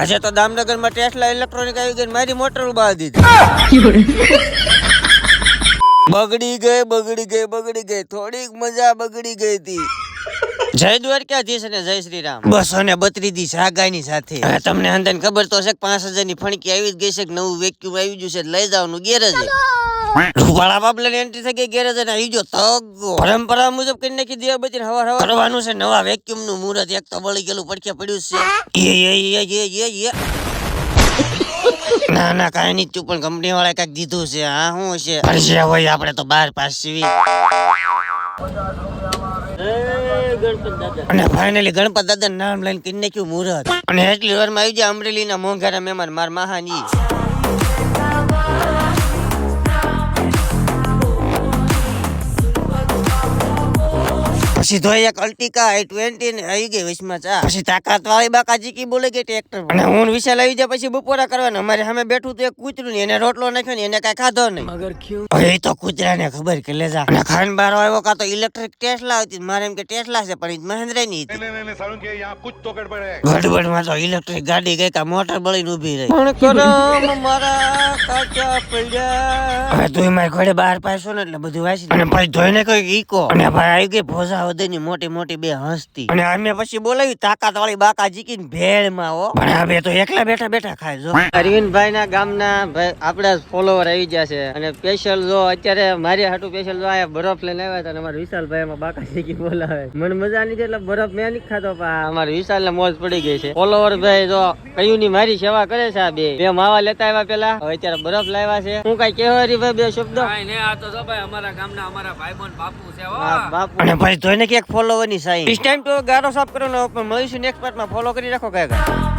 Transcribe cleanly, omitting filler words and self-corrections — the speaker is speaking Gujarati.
આજે તો દામનગર માં ટેસ્લા ઇલેક્ટ્રોનિક આવી ગઈ, મારી મોટર ઉબાડી દીધી. બગડી ગઈ થોડીક મજા બગડી ગઈ હતી. જય દ્વારકાધીશ અને જય શ્રી રામ. 232 સાગાની સાથે હવે તમને અંદન ખબર તો છે કે 5000 ની ફણકી આવી જ ગઈ છે, કે નવું વેક્યુમ આવી ગયું છે, લઈ જવાનું ગેરેજ. રૂપાળા બાબલા ની એન્ટ્રી થઈ ગઈ ગેરેજ અને આવી ગયો તગો. પરંપરા મુજબ કરી નાખી દીવાબત્તી હવાર કરવાનું છે. નવા વેક્યુમ નું મુહૂર્ત એક તો બળી ગયેલું પડખે પડ્યું છે. ના કાંઈ નહીં, તું પણ કંપની વાળા કઈક દીધું છે. હા શું છે હોય, આપણે તો 12 પાસ સીવી. અને ફાઇનલી ગણપત દાદા નામ લઈને કરી નાખ્યું મુહૂર્ત. અને એટલી વારમાં આવી જાય અમરેલી ના મોંઘારા મહેમાન માર મહાની. પછી તો એક અલ્ટિકા i20 ને આવી ગઈ વચમાં ચા. પછી તાકાત વાળી બાકાજી કી બોલે કે ટ્રેક્ટર. અને હું વિશાલ આવી જાય પછી બપોરા કરવાના. અમારે સામે બેઠું તો એક કૂતરું ને એને રોટલો નાખ્યો ને એને કઈ ખાધો નહીં. મગર ક્યું હવે તો કૂતરા ને ખબર કે લે જા. અને ખાન બારો આવ્યો કા તો ઇલેક્ટ્રિક ટેસ્લા હતી. મારે એમ કે ટેસ્લા છે પણ મહેન્દ્રા ની હતી. नहीं सारुण के यहाँ कुछ तो गड़बड़ है. ગડબડ માં તો ઇલેક્ટ્રિક ગાડી ગઈ કા મોટર બળીને ઊભી રહી. પણ કરમ મારા કાચા પડ્યા. હવે તું મારી ઘોડે 12 પાસો ને એટલે બધું વાંચી. અને ભાઈ જોઈને કોઈ ઈકો. અને ભાઈ આવી ગઈ ભોજા ની મોટી બે હસ્તી. અને અમે પછી બોલાવી તાકાત વાળી બાકા જીકીને ભેળ માં હો. પણ આ બે તો એકલા બેઠા ખાય. જો અરવિંદભાઈ ના ગામના ભાઈ આપડા ફોલોવર આવી ગયા છે. અને સ્પેશિયલ જો અત્યારે મારી હાટુ સ્પેશિયલ જો આ બરફ લઈને આવ્યા હતા. અને અમારા વિશાલભાઈ એમાં બાકા જીકી બોલાવે. મને મજા નહીં એટલે બરફ મેં નહીં ખાધો, પણ અમારા વિશાલ ને મોજ પડી ગઈ છે. ફોલોવર ભાઈ જો કયું ની મારી સેવા કરે છે. આ બે માવા લેતા આવ્યા પેલા, હવે અત્યારે બરફ લાવ્યા છે. હું કઈ કહેવા રી ભાઈ બે શબ્દ આ તો જો ભાઈ અમારા ગામના અમારા ભાઈબંધ બાપુ છે હો. બાપુ. અને ભાઈ જોઈને કે એક ફોલોવર ની સાઈન. ઇસ ટાઈમ તો ગારો સાફ કરવાનો, પણ મળીશું નેક્સ્ટ પાર્ટમાં. ફોલો કરી રાખો કાકા.